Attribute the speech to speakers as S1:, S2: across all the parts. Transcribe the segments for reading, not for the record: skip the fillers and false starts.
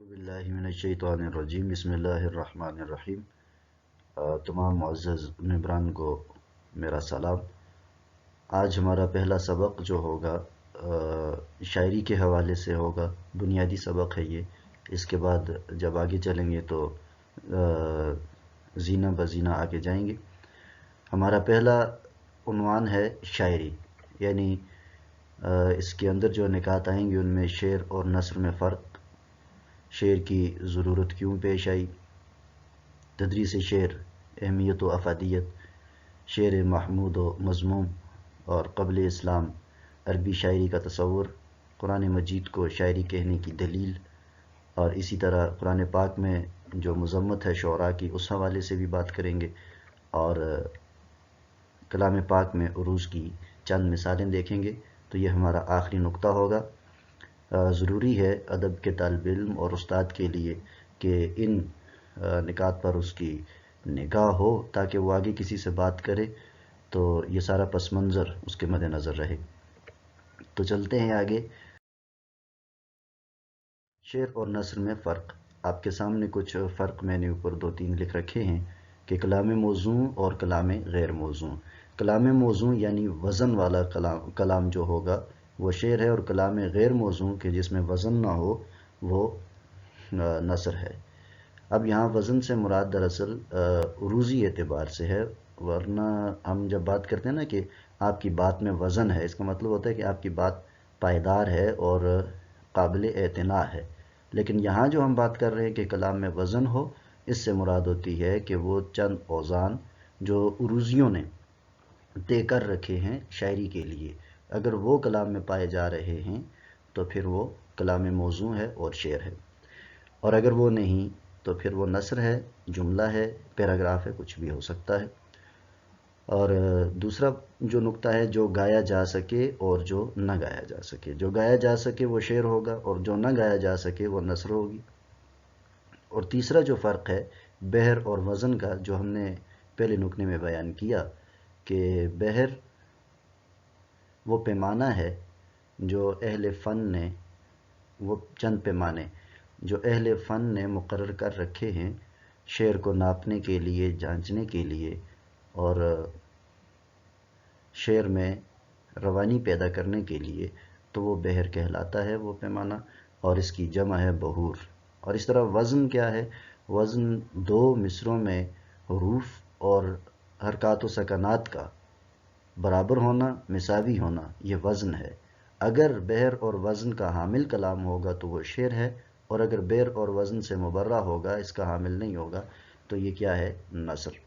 S1: باللہ من الشیطان الرجیم بسم اللہ الرحمن الرحیم۔ تمام معزز ممبران کو میرا سلام۔ آج ہمارا پہلا سبق جو ہوگا شاعری کے حوالے سے ہوگا، بنیادی سبق ہے یہ۔ اس کے بعد جب آگے چلیں گے تو زینہ بزینہ آگے جائیں گے۔ ہمارا پہلا عنوان ہے شاعری، یعنی اس کے اندر جو نکات آئیں گے ان میں شعر اور نثر میں فرق، شعر کی ضرورت کیوں پیش آئی، تدریس شعر، اہمیت و افادیت، شعر محمود و مضموم اور قبل اسلام عربی شاعری کا تصور، قرآن مجید کو شاعری کہنے کی دلیل، اور اسی طرح قرآن پاک میں جو مذمت ہے شعراء کی اس حوالے سے بھی بات کریں گے، اور کلام پاک میں عروض کی چند مثالیں دیکھیں گے۔ تو یہ ہمارا آخری نقطہ ہوگا۔ ضروری ہے ادب کے طالب علم اور استاد کے لیے کہ ان نکات پر اس کی نگاہ ہو، تاکہ وہ آگے کسی سے بات کرے تو یہ سارا پس منظر اس کے مد نظر رہے۔ تو چلتے ہیں آگے۔ شعر اور نثر میں فرق، آپ کے سامنے کچھ فرق میں نے اوپر 2-3 لکھ رکھے ہیں کہ کلام موزوں اور کلام غیر موزوں۔ کلام موزوں یعنی وزن والا کلام جو ہوگا وہ شعر ہے، اور کلام غیر موزوں کہ جس میں وزن نہ ہو وہ نثر ہے۔ اب یہاں وزن سے مراد دراصل عروضی اعتبار سے ہے، ورنہ ہم جب بات کرتے ہیں نا کہ آپ کی بات میں وزن ہے، اس کا مطلب ہوتا ہے کہ آپ کی بات پائیدار ہے اور قابل اعتنا ہے۔ لیکن یہاں جو ہم بات کر رہے ہیں کہ کلام میں وزن ہو، اس سے مراد ہوتی ہے کہ وہ چند اوزان جو عروضیوں نے طے کر رکھے ہیں شاعری کے لیے، اگر وہ کلام میں پائے جا رہے ہیں تو پھر وہ کلام موزوں ہے اور شعر ہے، اور اگر وہ نہیں تو پھر وہ نثر ہے، جملہ ہے، پیراگراف ہے، کچھ بھی ہو سکتا ہے۔ اور دوسرا جو نقطہ ہے، جو گایا جا سکے اور جو نہ گایا جا سکے۔ جو گایا جا سکے وہ شعر ہوگا، اور جو نہ گایا جا سکے وہ نثر ہوگی۔ اور تیسرا جو فرق ہے بحر اور وزن کا، جو ہم نے پہلے نکتے میں بیان کیا کہ بحر وہ پیمانہ ہے جو اہل فن نے، وہ چند پیمانے جو اہل فن نے مقرر کر رکھے ہیں شعر کو ناپنے کے لیے، جانچنے کے لیے، اور شعر میں روانی پیدا کرنے کے لیے، تو وہ بحر کہلاتا ہے وہ پیمانہ، اور اس کی جمع ہے بحور۔ اور اس طرح وزن کیا ہے؟ وزن 2 مصروں میں حروف اور حرکات و سکنات کا برابر ہونا، مساوی ہونا، یہ وزن ہے۔ اگر بحر اور وزن کا حامل کلام ہوگا تو وہ شعر ہے، اور اگر بحر اور وزن سے مبرہ ہوگا، اس کا حامل نہیں ہوگا، تو یہ کیا ہے؟ نثر۔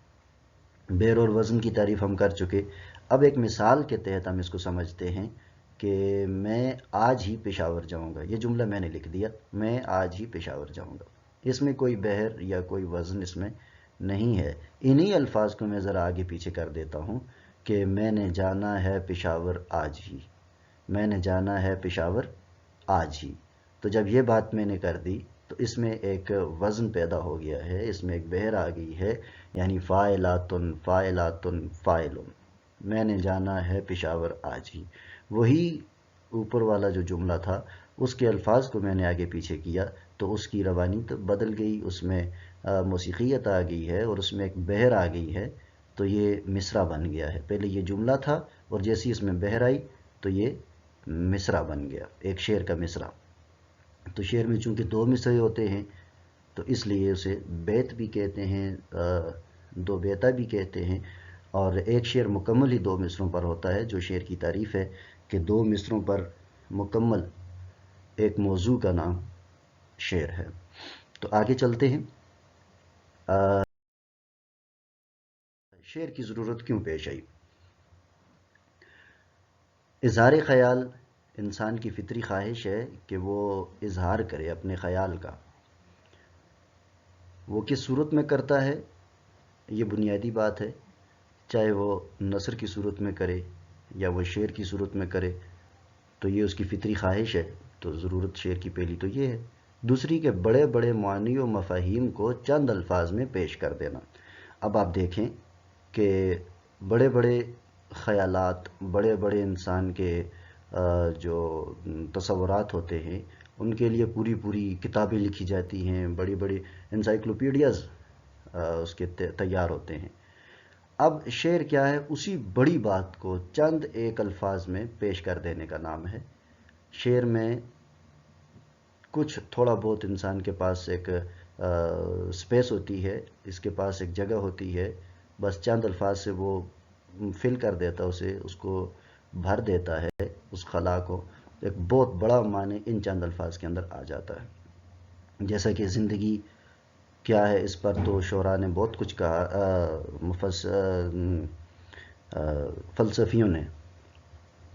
S1: بحر اور وزن کی تعریف ہم کر چکے۔ اب ایک مثال کے تحت ہم اس کو سمجھتے ہیں کہ میں آج ہی پشاور جاؤں گا۔ یہ جملہ میں نے لکھ دیا، میں آج ہی پشاور جاؤں گا۔ اس میں کوئی بحر یا کوئی وزن اس میں نہیں ہے۔ انہی الفاظ کو میں ذرا آگے پیچھے کر دیتا ہوں کہ میں نے جانا ہے پشاور آج ہی، میں نے جانا ہے پشاور آج ہی۔ تو جب یہ بات میں نے کر دی تو اس میں ایک وزن پیدا ہو گیا ہے، اس میں ایک بحر آ گئی ہے، یعنی فاعلاتن فاعلاتن فاعلن، میں نے جانا ہے پشاور آج ہی۔ وہی اوپر والا جو جملہ تھا اس کے الفاظ کو میں نے آگے پیچھے کیا تو اس کی روانی تو بدل گئی، اس میں موسیقیت آ گئی ہے، اور اس میں ایک بحر آ گئی ہے، تو یہ مصرع بن گیا ہے۔ پہلے یہ جملہ تھا، اور جیسی اس میں بحر آئی تو یہ مصرع بن گیا، ایک شعر کا مصرع۔ تو شعر میں چونکہ 2 مصرعے ہوتے ہیں تو اس لیے اسے بیت بھی کہتے ہیں، 2 بیتہ بھی کہتے ہیں، اور ایک شعر مکمل ہی 2 مصروں پر ہوتا ہے، جو شعر کی تعریف ہے کہ 2 مصروں پر مکمل ایک موضوع کا نام شعر ہے۔ تو آگے چلتے ہیں۔ شعر کی ضرورت کیوں پیش آئی؟ اظہار خیال انسان کی فطری خواہش ہے کہ وہ اظہار کرے اپنے خیال کا۔ وہ کس صورت میں کرتا ہے یہ بنیادی بات ہے، چاہے وہ نثر کی صورت میں کرے یا وہ شعر کی صورت میں کرے، تو یہ اس کی فطری خواہش ہے۔ تو ضرورت شعر کی پہلی تو یہ ہے۔ دوسری کہ بڑے بڑے معانی و مفاہیم کو چند الفاظ میں پیش کر دینا۔ اب آپ دیکھیں کہ بڑے بڑے خیالات، بڑے بڑے انسان کے جو تصورات ہوتے ہیں، ان کے لیے پوری پوری کتابیں لکھی جاتی ہیں، بڑی بڑی انسائکلوپیڈیاز اس کے تیار ہوتے ہیں۔ اب شعر کیا ہے؟ اسی بڑی بات کو چند ایک الفاظ میں پیش کر دینے کا نام ہے۔ شعر میں کچھ تھوڑا بہت انسان کے پاس ایک سپیس ہوتی ہے، اس کے پاس ایک جگہ ہوتی ہے، بس چند الفاظ سے وہ فل کر دیتا، اس کو بھر دیتا ہے، اس خلا کو۔ ایک بہت بڑا معنی ان چند الفاظ کے اندر آ جاتا ہے۔ جیسا کہ زندگی کیا ہے، اس پر تو شعراء نے بہت کچھ کہا، فلسفیوں نے،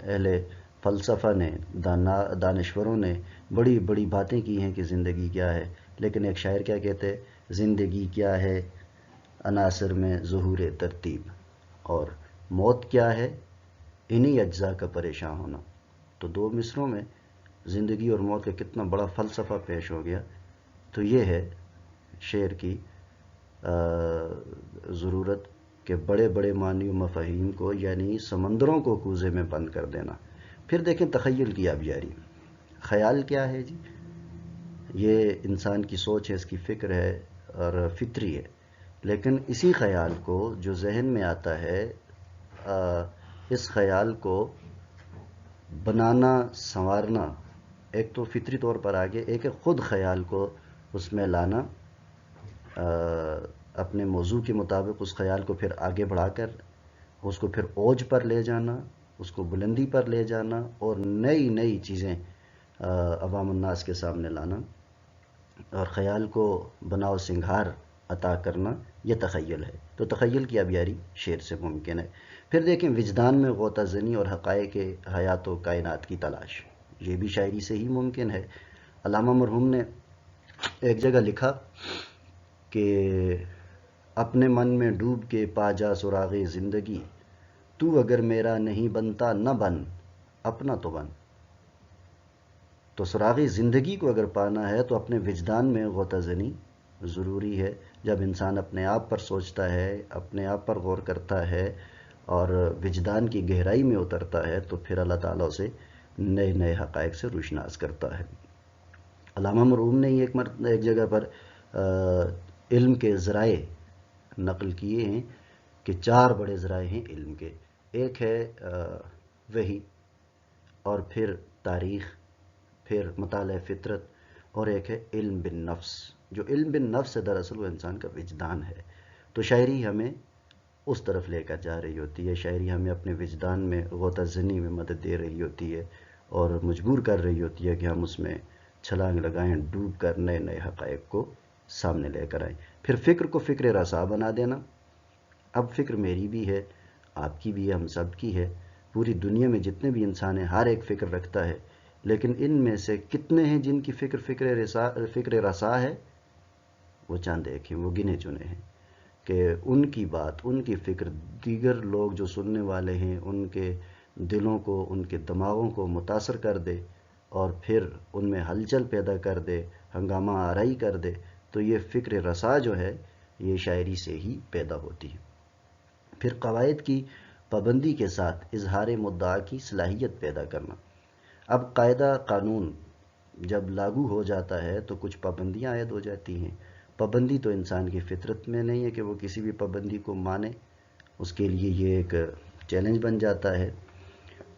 S1: اہل فلسفہ نے، دانشوروں نے بڑی بڑی باتیں کی ہیں کہ زندگی کیا ہے، لیکن ایک شاعر کیا کہتے ہیں؟ زندگی کیا ہے عناصر میں ظہور ترتیب، اور موت کیا ہے انہی اجزاء کا پریشان ہونا۔ تو دو مصروں میں زندگی اور موت کا کتنا بڑا فلسفہ پیش ہو گیا۔ تو یہ ہے شعر کی ضرورت کہ بڑے بڑے معنی و مفاہیم کو، یعنی سمندروں کو کوزے میں بند کر دینا۔ پھر دیکھیں تخیل کی آبیاری۔ خیال کیا ہے جی؟ یہ انسان کی سوچ ہے، اس کی فکر ہے اور فطری ہے، لیکن اسی خیال کو جو ذہن میں آتا ہے، اس خیال کو بنانا، سنوارنا، ایک تو فطری طور پر آگے، ایک ہے خود خیال کو اس میں لانا، اپنے موضوع کے مطابق اس خیال کو پھر آگے بڑھا کر اس کو پھر اوج پر لے جانا، اس کو بلندی پر لے جانا، اور نئی نئی چیزیں عوام الناس کے سامنے لانا، اور خیال کو بناؤ سنگھار عطا کرنا، یہ تخیل ہے۔ تو تخیل کی آبیاری شعر سے ممکن ہے۔ پھر دیکھیں وجدان میں غوطہ زنی اور حقائق حیات و کائنات کی تلاش، یہ بھی شاعری سے ہی ممکن ہے۔ علامہ مرحوم نے ایک جگہ لکھا کہ اپنے من میں ڈوب کے پا جا سراغ زندگی، تو اگر میرا نہیں بنتا نہ بن، اپنا تو بن۔ تو سراغ زندگی کو اگر پانا ہے تو اپنے وجدان میں غوطہ زنی ضروری ہے۔ جب انسان اپنے آپ پر سوچتا ہے، اپنے آپ پر غور کرتا ہے اور وجدان کی گہرائی میں اترتا ہے، تو پھر اللہ تعالیٰ اسے نئے نئے حقائق سے روشناس کرتا ہے۔ علامہ مرحوم نے ایک جگہ پر علم کے ذرائع نقل کیے ہیں کہ 4 بڑے ذرائع ہیں علم کے۔ ایک ہے وحی، اور پھر تاریخ، پھر مطالعہ فطرت، اور ایک ہے علم بالنفس۔ جو علم بالنفس ہے دراصل وہ انسان کا وجدان ہے۔ تو شاعری ہمیں اس طرف لے کر جا رہی ہوتی ہے، شاعری ہمیں اپنے وجدان میں غوطہ زنی میں مدد دے رہی ہوتی ہے، اور مجبور کر رہی ہوتی ہے کہ ہم اس میں چھلانگ لگائیں، ڈوب کر نئے نئے حقائق کو سامنے لے کر آئیں۔ پھر فکر کو فکر رسا بنا دینا۔ اب فکر میری بھی ہے، آپ کی بھی ہے، ہم سب کی ہے، پوری دنیا میں جتنے بھی انسان ہیں ہر ایک فکر رکھتا ہے، لیکن ان میں سے کتنے ہیں جن کی فکر رسا ہے؟ وہ چند ایک ہیں، وہ گنے چنے ہیں، کہ ان کی بات، ان کی فکر دیگر لوگ جو سننے والے ہیں ان کے دلوں کو، ان کے دماغوں کو متاثر کر دے، اور پھر ان میں ہلچل پیدا کر دے، ہنگامہ آرائی کر دے۔ تو یہ فکر رسا جو ہے یہ شاعری سے ہی پیدا ہوتی ہے۔ پھر قواعد کی پابندی کے ساتھ اظہار مدعا کی صلاحیت پیدا کرنا۔ اب قاعدہ قانون جب لاگو ہو جاتا ہے تو کچھ پابندیاں عائد ہو جاتی ہیں۔ پابندی تو انسان کی فطرت میں نہیں ہے کہ وہ کسی بھی پابندی کو مانے، اس کے لیے یہ ایک چیلنج بن جاتا ہے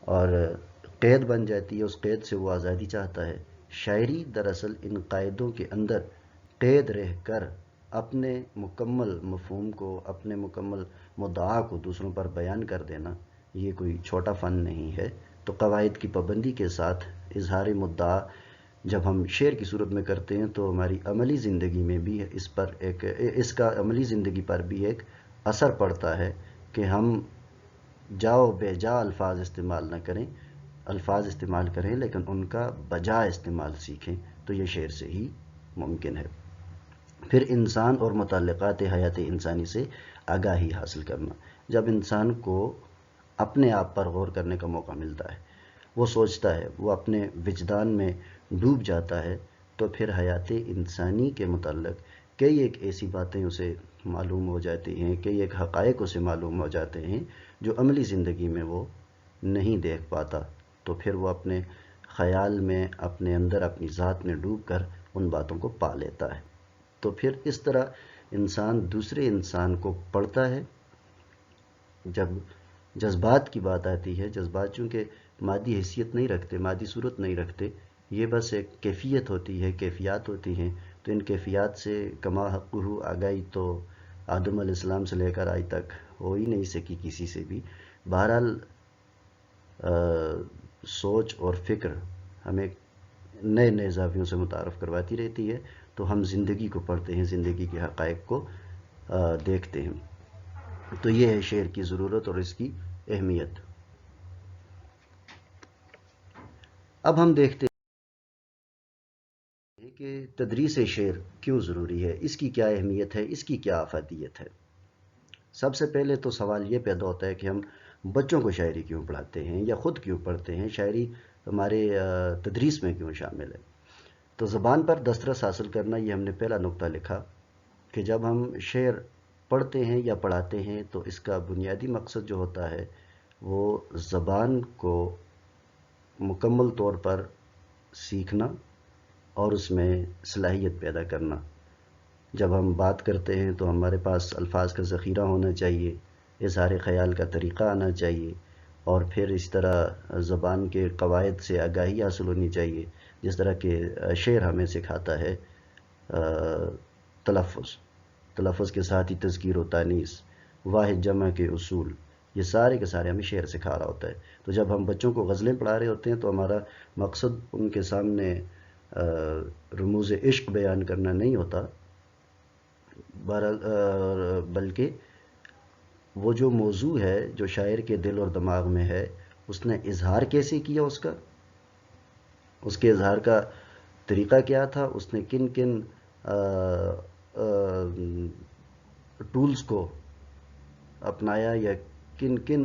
S1: اور قید بن جاتی ہے، اس قید سے وہ آزادی چاہتا ہے۔ شاعری دراصل ان قاعدوں کے اندر قید رہ کر اپنے مکمل مفہوم کو، اپنے مکمل مدعا کو دوسروں پر بیان کر دینا، یہ کوئی چھوٹا فن نہیں ہے۔ تو قواعد کی پابندی کے ساتھ اظہار مدعا جب ہم شعر کی صورت میں کرتے ہیں تو ہماری عملی زندگی میں بھی اس کا عملی زندگی پر بھی ایک اثر پڑتا ہے کہ ہم جاؤ بے جا الفاظ استعمال نہ کریں، الفاظ استعمال کریں لیکن ان کا بجا استعمال سیکھیں۔ تو یہ شعر سے ہی ممکن ہے۔ پھر انسان اور متعلقات حیات انسانی سے آگاہی حاصل کرنا۔ جب انسان کو اپنے آپ پر غور کرنے کا موقع ملتا ہے، وہ سوچتا ہے، وہ اپنے وجدان میں ڈوب جاتا ہے، تو پھر حیات انسانی کے متعلق کئی ایک ایسی باتیں اسے معلوم ہو جاتی ہیں، کئی ایک حقائق اسے معلوم ہو جاتے ہیں جو عملی زندگی میں وہ نہیں دیکھ پاتا۔ تو پھر وہ اپنے خیال میں اپنے اندر اپنی ذات میں ڈوب کر ان باتوں کو پا لیتا ہے۔ تو پھر اس طرح انسان دوسرے انسان کو پڑھتا ہے۔ جب جذبات کی بات آتی ہے، جذبات چونکہ مادی حیثیت نہیں رکھتے، مادی صورت نہیں رکھتے، یہ بس ایک کیفیت ہوتی ہے، کیفیات ہوتی ہیں، تو ان کیفیات سے کما حقہ آگاہی تو آدم علیہ السلام سے لے کر آج تک ہو ہی نہیں سکی کسی سے بھی۔ بہرحال سوچ اور فکر ہمیں نئے نئے زاویوں سے متعارف کرواتی رہتی ہے، تو ہم زندگی کو پڑھتے ہیں، زندگی کے حقائق کو دیکھتے ہیں۔ تو یہ ہے شعر کی ضرورت اور اس کی اہمیت۔ اب ہم دیکھتے ہیں کہ تدریس شعر کیوں ضروری ہے، اس کی کیا اہمیت ہے، اس کی کیا افادیت ہے۔ سب سے پہلے تو سوال یہ پیدا ہوتا ہے کہ ہم بچوں کو شاعری کیوں پڑھاتے ہیں یا خود کیوں پڑھتے ہیں، شاعری ہمارے تدریس میں کیوں شامل ہے۔ تو زبان پر دسترس حاصل کرنا، یہ ہم نے پہلا نقطہ لکھا کہ جب ہم شعر پڑھتے ہیں یا پڑھاتے ہیں تو اس کا بنیادی مقصد جو ہوتا ہے وہ زبان کو مکمل طور پر سیکھنا اور اس میں صلاحیت پیدا کرنا۔ جب ہم بات کرتے ہیں تو ہمارے پاس الفاظ کا ذخیرہ ہونا چاہیے، اظہار خیال کا طریقہ آنا چاہیے، اور پھر اس طرح زبان کے قواعد سے آگاہی حاصل ہونی چاہیے، جس طرح کہ شعر ہمیں سکھاتا ہے تلفظ کے ساتھ ہی تذکیر و تانیث، واحد جمع کے اصول، یہ سارے کے سارے ہمیں شعر سکھا رہا ہوتا ہے۔ تو جب ہم بچوں کو غزلیں پڑھا رہے ہوتے ہیں تو ہمارا مقصد ان کے سامنے رموز عشق بیان کرنا نہیں ہوتا، بلکہ وہ جو موضوع ہے جو شاعر کے دل اور دماغ میں ہے، اس نے اظہار کیسے کیا، اس کے اظہار کا طریقہ کیا تھا، اس نے کن کن ٹولز کو اپنایا یا کن کن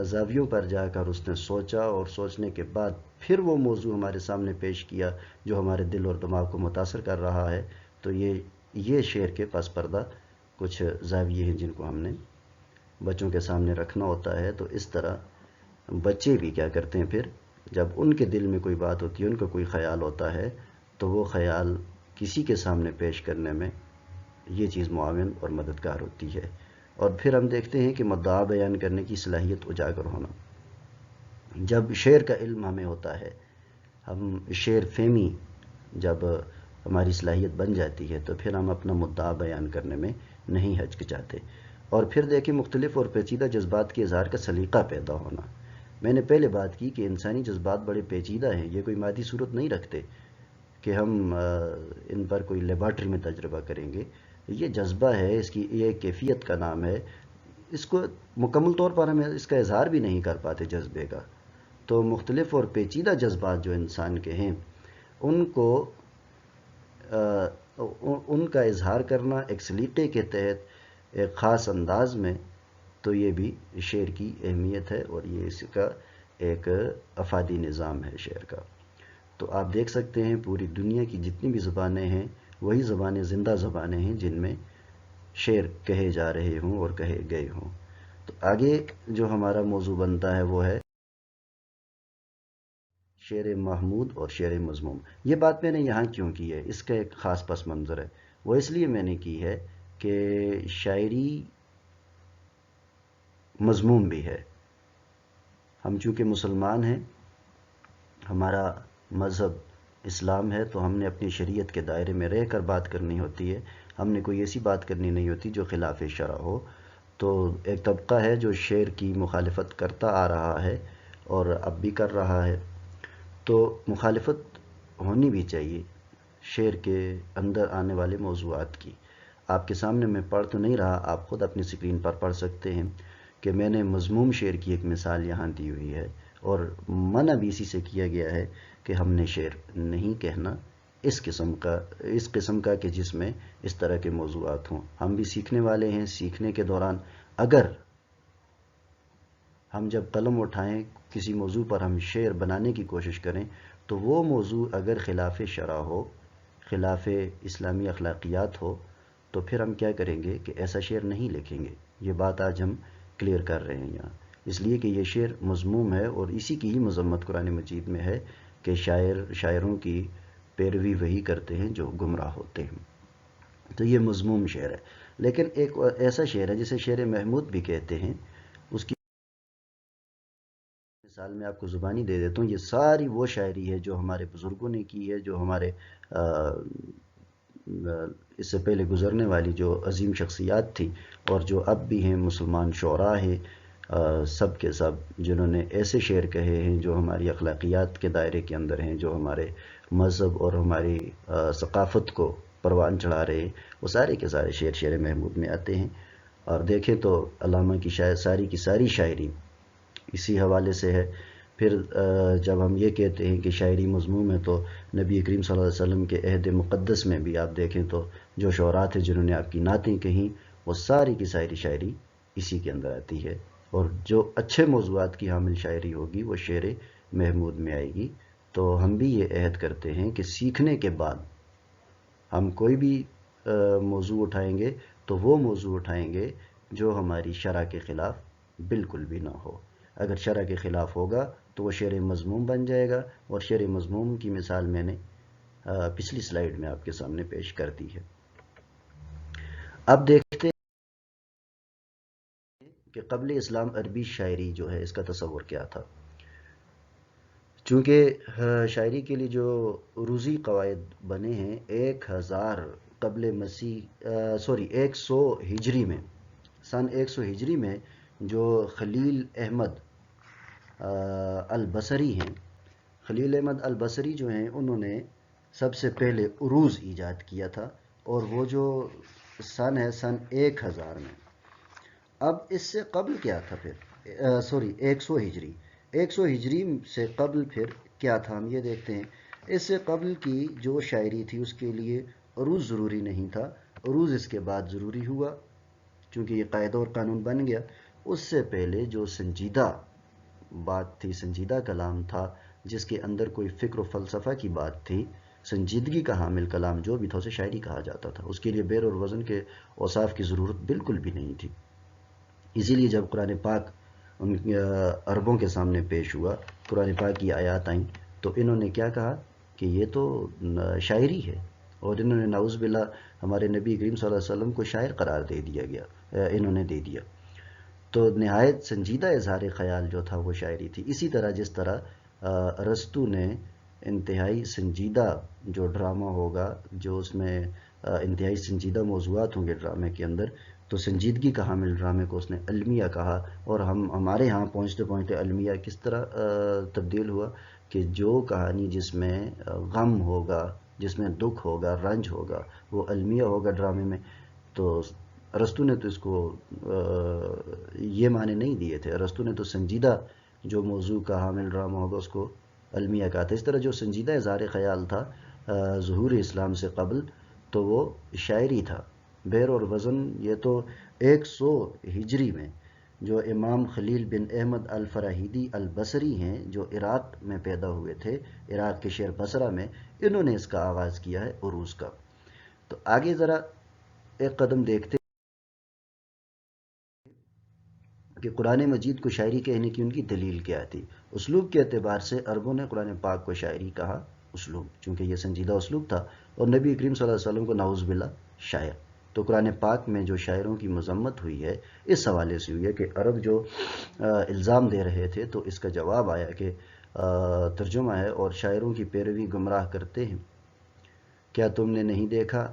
S1: زاویوں پر جا کر اس نے سوچا، اور سوچنے کے بعد پھر وہ موضوع ہمارے سامنے پیش کیا جو ہمارے دل اور دماغ کو متاثر کر رہا ہے۔ تو یہ شعر کے پس پردہ کچھ زاویے ہیں جن کو ہم نے بچوں کے سامنے رکھنا ہوتا ہے۔ تو اس طرح بچے بھی کیا کرتے ہیں، پھر جب ان کے دل میں کوئی بات ہوتی ہے، ان کا کوئی خیال ہوتا ہے، تو وہ خیال کسی کے سامنے پیش کرنے میں یہ چیز معاون اور مددگار ہوتی ہے۔ اور پھر ہم دیکھتے ہیں کہ مدعا بیان کرنے کی صلاحیت اجاگر ہونا۔ جب شعر کا علم ہمیں ہوتا ہے، ہم شعر فہمی جب ہماری صلاحیت بن جاتی ہے، تو پھر ہم اپنا مدعا بیان کرنے میں نہیں ہچکچاتے۔ اور پھر دیکھیں مختلف اور پیچیدہ جذبات کے اظہار کا سلیقہ پیدا ہونا۔ میں نے پہلے بات کی کہ انسانی جذبات بڑے پیچیدہ ہیں، یہ کوئی مادی صورت نہیں رکھتے کہ ہم ان پر کوئی لیبارٹری میں تجربہ کریں گے۔ یہ جذبہ ہے، اس کی یہ کیفیت کا نام ہے، اس کو مکمل طور پر ہم اس کا اظہار بھی نہیں کر پاتے جذبے کا۔ تو مختلف اور پیچیدہ جذبات جو انسان کے ہیں، ان کا اظہار کرنا ایک سلیقے کے تحت ایک خاص انداز میں، تو یہ بھی شعر کی اہمیت ہے، اور یہ اس کا ایک افادی نظام ہے شعر کا۔ تو آپ دیکھ سکتے ہیں پوری دنیا کی جتنی بھی زبانیں ہیں، وہی زبانیں زندہ زبانیں ہیں جن میں شعر کہے جا رہے ہوں اور کہے گئے ہوں۔ تو آگے جو ہمارا موضوع بنتا ہے وہ ہے شعر محمود اور شعر مذموم۔ یہ بات میں نے یہاں کیوں کی ہے، اس کا ایک خاص پس منظر ہے۔ وہ اس لیے میں نے کی ہے کہ شاعری مذموم بھی ہے۔ ہم چونکہ مسلمان ہیں، ہمارا مذہب اسلام ہے، تو ہم نے اپنی شریعت کے دائرے میں رہ کر بات کرنی ہوتی ہے، ہم نے کوئی ایسی بات کرنی نہیں ہوتی جو خلاف شرع ہو۔ تو ایک طبقہ ہے جو شعر کی مخالفت کرتا آ رہا ہے اور اب بھی کر رہا ہے، تو مخالفت ہونی بھی چاہیے شعر کے اندر آنے والے موضوعات کی۔ آپ کے سامنے میں پڑھ تو نہیں رہا، آپ خود اپنی اسکرین پر پڑھ سکتے ہیں کہ میں نے مذموم شعر کی ایک مثال یہاں دی ہوئی ہے، اور منع بھی اسی سے کیا گیا ہے کہ ہم نے شعر نہیں کہنا اس قسم کا کہ جس میں اس طرح کے موضوعات ہوں۔ ہم بھی سیکھنے والے ہیں، سیکھنے کے دوران اگر ہم جب قلم اٹھائیں کسی موضوع پر ہم شعر بنانے کی کوشش کریں، تو وہ موضوع اگر خلاف شرع ہو، خلاف اسلامی اخلاقیات ہو، تو پھر ہم کیا کریں گے کہ ایسا شعر نہیں لکھیں گے۔ یہ بات آج ہم کلیئر کر رہے ہیں یہاں، اس لیے کہ یہ شعر مذموم ہے، اور اسی کی ہی مذمت قرآن مجید میں ہے کہ شاعروں کی پیروی وہی کرتے ہیں جو گمراہ ہوتے ہیں. تو یہ مذموم شعر ہے. لیکن ایک ایسا شعر ہے جسے شعر محمود بھی کہتے ہیں. اس کی مثال میں آپ کو زبانی دے دیتا ہوں. یہ ساری وہ شاعری ہے جو ہمارے بزرگوں نے کی ہے، جو ہمارے اس سے پہلے گزرنے والی جو عظیم شخصیات تھی اور جو اب بھی ہیں مسلمان شعراء ہیں، سب کے سب جنہوں نے ایسے شعر کہے ہیں جو ہماری اخلاقیات کے دائرے کے اندر ہیں، جو ہمارے مذہب اور ہماری ثقافت کو پروان چڑھا رہے ہیں، وہ سارے کے سارے شعر محمود میں آتے ہیں. اور دیکھیں تو علامہ کی ساری کی ساری شاعری اسی حوالے سے ہے. پھر جب ہم یہ کہتے ہیں کہ شاعری مضموم ہے، تو نبی کریم صلی اللہ علیہ وسلم کے عہد مقدس میں بھی آپ دیکھیں تو جو شعراء تھے جنہوں نے آپ کی نعتیں کہیں، وہ ساری کی ساری شاعری اسی کے اندر آتی ہے. اور جو اچھے موضوعات کی حامل شاعری ہوگی وہ شعر محمود میں آئے گی. تو ہم بھی یہ عہد کرتے ہیں کہ سیکھنے کے بعد ہم کوئی بھی موضوع اٹھائیں گے تو وہ موضوع اٹھائیں گے جو ہماری شرع کے خلاف بالکل بھی نہ ہو. اگر شرع کے خلاف ہوگا تو وہ شعر مذموم بن جائے گا، اور شعر مذموم کی مثال میں نے پچھلی سلائیڈ میں آپ کے سامنے پیش کر دی ہے. اب دیکھتے ہیں کہ قبل اسلام عربی شاعری جو ہے اس کا تصور کیا تھا. چونکہ شاعری کے لیے جو عروضی قواعد بنے ہیں 1000 قبل مسیح 100 ہجری میں، سن 100 ہجری میں جو خلیل احمد البصری ہیں، خلیل احمد البصری جو ہیں انہوں نے سب سے پہلے عروض ایجاد کیا تھا، اور وہ جو سن ہے سن 1000 میں. اب اس سے قبل کیا تھا پھر 100 ہجری، 100 ہجری سے قبل پھر کیا تھا ہم یہ دیکھتے ہیں. اس سے قبل کی جو شاعری تھی اس کے لیے عروض ضروری نہیں تھا، عروض اس کے بعد ضروری ہوا چونکہ یہ قاعدہ اور قانون بن گیا. اس سے پہلے جو سنجیدہ بات تھی، سنجیدہ کلام تھا جس کے اندر کوئی فکر و فلسفہ کی بات تھی، سنجیدگی کا حامل کلام جو بھی تھا اسے شاعری کہا جاتا تھا. اس کے لیے بیر اور وزن کے اوصاف کی ضرورت بالکل بھی نہیں تھی. اسی لیے جب قرآن پاک ان عربوں کے سامنے پیش ہوا، قرآن پاک کی آیات آئیں تو انہوں نے کیا کہا کہ یہ تو شاعری ہے، اور انہوں نے نعوذ باللہ ہمارے نبی کریم صلی اللہ علیہ وسلم کو شاعر قرار دے دیا. تو نہایت سنجیدہ اظہار خیال جو تھا وہ شاعری تھی. اسی طرح جس طرح ارسطو نے انتہائی سنجیدہ جو ڈرامہ ہوگا، جو اس میں انتہائی سنجیدہ موضوعات ہوں گے ڈرامے کے اندر، تو سنجیدگی کا حامل ڈرامے کو اس نے المیہ کہا. اور ہمارے ہاں پہنچتے پہنچتے المیہ کس طرح تبدیل ہوا کہ جو کہانی جس میں غم ہوگا، جس میں دکھ ہوگا، رنج ہوگا، وہ المیہ ہوگا ڈرامے میں. تو ارسطو نے تو اس کو یہ معنی نہیں دیے تھے. ارسطو نے تو سنجیدہ جو موضوع کا حامل ڈرامہ ہوگا اس کو المیہ کہا تھا. اس طرح جو سنجیدہ اظہار خیال تھا ظہور اسلام سے قبل تو وہ شاعری تھا. بیر اور وزن یہ تو 100 ہجری میں جو امام خلیل بن احمد الفراہیدی البصری ہیں، جو عراق میں پیدا ہوئے تھے، عراق کے شہر بصرہ میں، انہوں نے اس کا آغاز کیا ہے عروض کا. تو آگے ذرا ایک قدم دیکھتے کہ قرآن مجید کو شاعری کہنے کی ان کی دلیل کیا تھی. اسلوب کے اعتبار سے عربوں نے قرآن پاک کو شاعری کہا، اسلوب چونکہ یہ سنجیدہ اسلوب تھا، اور نبی کریم صلی اللہ علیہ وسلم کو نعوذ باللہ شاعر. تو قرآن پاک میں جو شاعروں کی مذمت ہوئی ہے اس حوالے سے ہوئی ہے کہ عرب جو الزام دے رہے تھے تو اس کا جواب آیا کہ ترجمہ ہے، اور شاعروں کی پیروی گمراہ کرتے ہیں. کیا تم نے نہیں دیکھا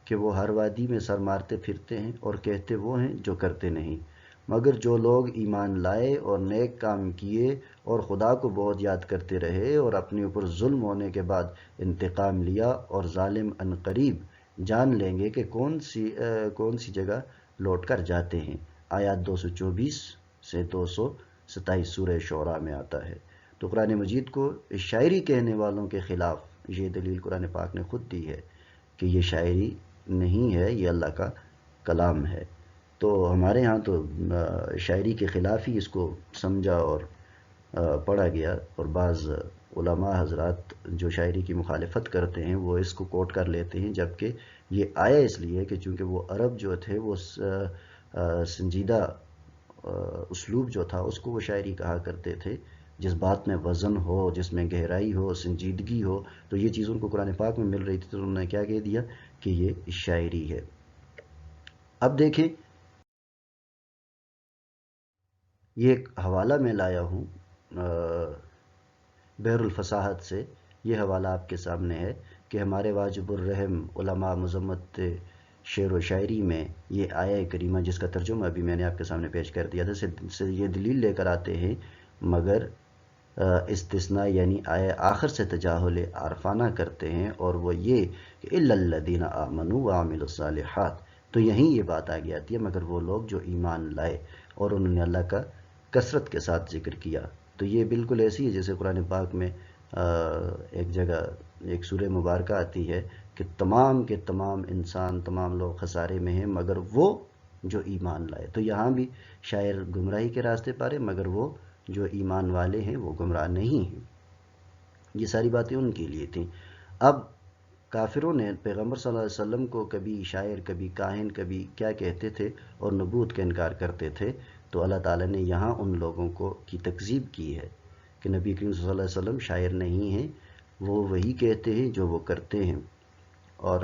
S1: کہ وہ ہر وادی میں سر مارتے پھرتے ہیں اور کہتے وہ ہیں جو کرتے نہیں، مگر جو لوگ ایمان لائے اور نیک کام کیے اور خدا کو بہت یاد کرتے رہے اور اپنے اوپر ظلم ہونے کے بعد انتقام لیا، اور ظالم عنقریب جان لیں گے کہ کون سی جگہ لوٹ کر جاتے ہیں. آیات 224 سے 227 سورہ شعراء میں آتا ہے. تو قرآن مجید کو شاعری کہنے والوں کے خلاف یہ دلیل قرآن پاک نے خود دی ہے کہ یہ شاعری نہیں ہے، یہ اللہ کا کلام ہے. تو ہمارے ہاں تو شاعری کے خلاف ہی اس کو سمجھا اور پڑھا گیا، اور بعض علماء حضرات جو شاعری کی مخالفت کرتے ہیں وہ اس کو کوٹ کر لیتے ہیں، جبکہ یہ آیا اس لیے کہ چونکہ وہ عرب جو تھے وہ سنجیدہ اسلوب جو تھا اس کو وہ شاعری کہا کرتے تھے، جس بات میں وزن ہو، جس میں گہرائی ہو، سنجیدگی ہو، تو یہ چیز ان کو قرآن پاک میں مل رہی تھی، تو انہوں نے کیا کہہ دیا کہ یہ شاعری ہے۔ اب دیکھیں، یہ ایک حوالہ میں لایا ہوں بحر الفصاحت سے، یہ حوالہ آپ کے سامنے ہے کہ ہمارے واجب الرحم علماء مذمت شعر و شاعری میں یہ آیہ کریمہ جس کا ترجمہ ابھی میں نے آپ کے سامنے پیش کر دیا تھا، سے یہ دلیل لے کر آتے ہیں، مگر استثناء یعنی آیہ آخر سے تجاہل عارفانہ کرتے ہیں، اور وہ یہ کہ الا الذین آمنوا وعملوا الصالحات، تو یہیں یہ بات آگے آتی ہے، مگر وہ لوگ جو ایمان لائے اور انہوں نے اللہ کا کثرت کے ساتھ ذکر کیا۔ تو یہ بالکل ایسی ہے جیسے قرآن پاک میں ایک جگہ ایک سورہ مبارکہ آتی ہے کہ تمام کے تمام انسان، تمام لوگ خسارے میں ہیں مگر وہ جو ایمان لائے، تو یہاں بھی شاعر گمراہی کے راستے پارے، مگر وہ جو ایمان والے ہیں وہ گمراہ نہیں ہیں۔ یہ ساری باتیں ان کے لیے تھیں۔ اب کافروں نے پیغمبر صلی اللہ علیہ وسلم کو کبھی شاعر، کبھی کاہن، کبھی کیا کہتے تھے اور نبوت کا انکار کرتے تھے، تو اللہ تعالیٰ نے یہاں ان لوگوں کو کی تکذیب کی ہے کہ نبی کریم صلی اللہ علیہ وسلم شاعر نہیں ہیں، وہ وہی کہتے ہیں جو وہ کرتے ہیں، اور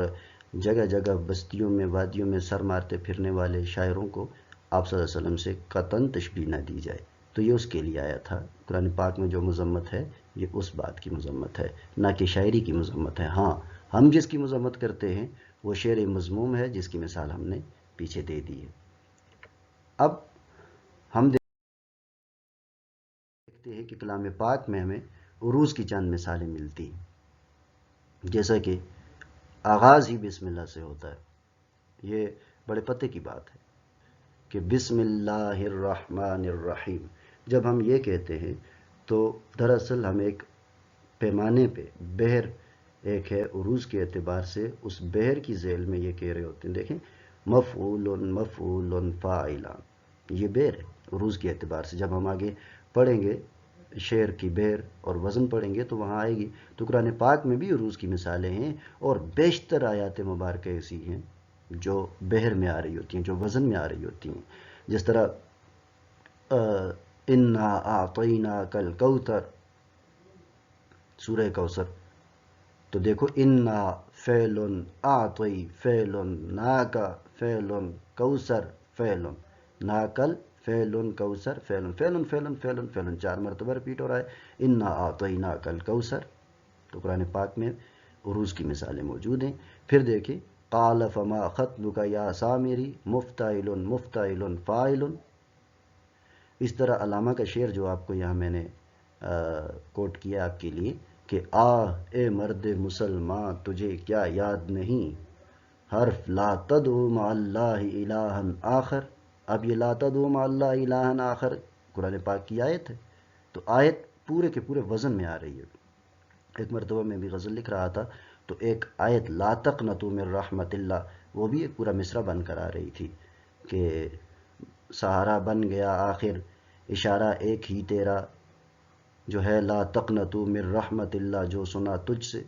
S1: جگہ جگہ بستیوں میں، وادیوں میں سر مارتے پھرنے والے شاعروں کو آپ صلی اللہ علیہ وسلم سے قطعاً تشبیہ نہ دی جائے۔ تو یہ اس کے لیے آیا تھا، قرآن پاک میں جو مذمت ہے یہ اس بات کی مذمت ہے، نہ کہ شاعری کی مذمت ہے۔ ہاں، ہم جس کی مذمت کرتے ہیں وہ شعر مذموم ہے، جس کی مثال ہم نے پیچھے دے دی ہے۔ اب ہم دیکھتے ہیں کہ کلام پاک میں ہمیں عروض کی چند مثالیں ملتی ہیں، جیسا کہ آغاز ہی بسم اللہ سے ہوتا ہے۔ یہ بڑے پتے کی بات ہے کہ بسم اللہ الرحمن الرحیم جب ہم یہ کہتے ہیں تو دراصل ہم ایک پیمانے پہ بحر ایک ہے عروض کے اعتبار سے، اس بحر کی ذیل میں یہ کہہ رہے ہوتے ہیں۔ دیکھیں، مفعول مفعول فاعلان، یہ بحر ہے عروض کے اعتبار سے۔ جب ہم آگے پڑھیں گے شعر کی بحر اور وزن پڑھیں گے تو وہاں آئے گی۔ تو قرآن پاک میں بھی عروض کی مثالیں ہیں، اور بیشتر آیات مبارکہ ایسی ہیں جو بحر میں آ رہی ہوتی ہیں، جو وزن میں آ رہی ہوتی ہیں، جس طرح انا اعطیناک الکوثر، سورہ کوثر۔ تو دیکھو، انا فعل، اعطی فعل، ناکا فعل، کوثر فعل، ناکل فعل، کوثر فعل، فعل فعل فعل فعل 4 مرتبہ ریپیٹ ہو رہا ہے، انا اعطیناک الکوثر۔ تو قرآن پاک میں عروض کی مثالیں موجود ہیں۔ پھر دیکھیں، قال فما خطبک یا سامری، مفتعل مفتعل فاعل۔ اس طرح علامہ کا شعر جو آپ کو یہاں میں نے کوٹ کیا آپ کے لیے کہ اے مرد مسلمان تجھے کیا یاد نہیں، حرف لا تدعو مع اللہ الہا آخر۔ اب یہ لا تدعو مع اللہ الہا آخر قرآن پاک کی آیت ہے، تو آیت پورے کے پورے وزن میں آ رہی ہے۔ ایک مرتبہ میں بھی غزل لکھ رہا تھا تو ایک آیت لا تقنطوا من رحمت اللہ، وہ بھی ایک پورا مصرع بن کر آ رہی تھی کہ سہارا بن گیا آخر اشارہ ایک ہی تیرا، جو ہے لا تقنطوا من رحمت اللہ، جو سنا تجھ سے۔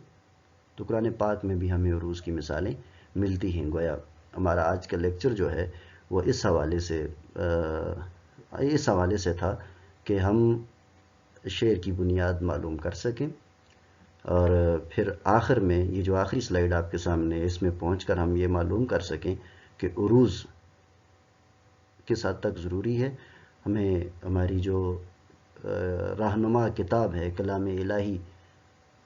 S1: تو قرآن پاک میں بھی ہمیں عروض کی مثالیں ملتی ہیں۔ گویا ہمارا آج کا لیکچر جو ہے وہ اس حوالے سے تھا کہ ہم شعر کی بنیاد معلوم کر سکیں، اور پھر آخر میں یہ جو آخری سلائیڈ آپ کے سامنے ہے اس میں پہنچ کر ہم یہ معلوم کر سکیں کہ عروض کس حد تک ضروری ہے۔ ہمیں ہماری جو رہنما کتاب ہے کلام الہی،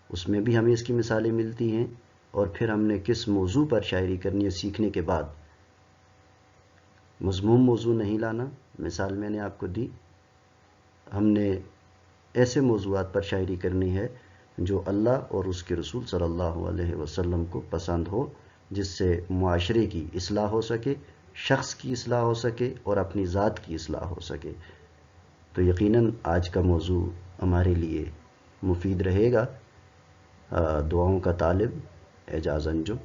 S1: اس میں بھی ہمیں اس کی مثالیں ملتی ہیں، اور پھر ہم نے کس موضوع پر شاعری کرنی ہے سیکھنے کے بعد، مذموم موضوع نہیں لانا، مثال میں نے آپ کو دی۔ ہم نے ایسے موضوعات پر شاعری کرنی ہے جو اللہ اور اس کے رسول صلی اللہ علیہ وسلم کو پسند ہو، جس سے معاشرے کی اصلاح ہو سکے، شخص کی اصلاح ہو سکے، اور اپنی ذات کی اصلاح ہو سکے۔ تو یقیناً آج کا موضوع ہمارے لیے مفید رہے گا۔ دعاؤں کا طالب اعجاز انجم۔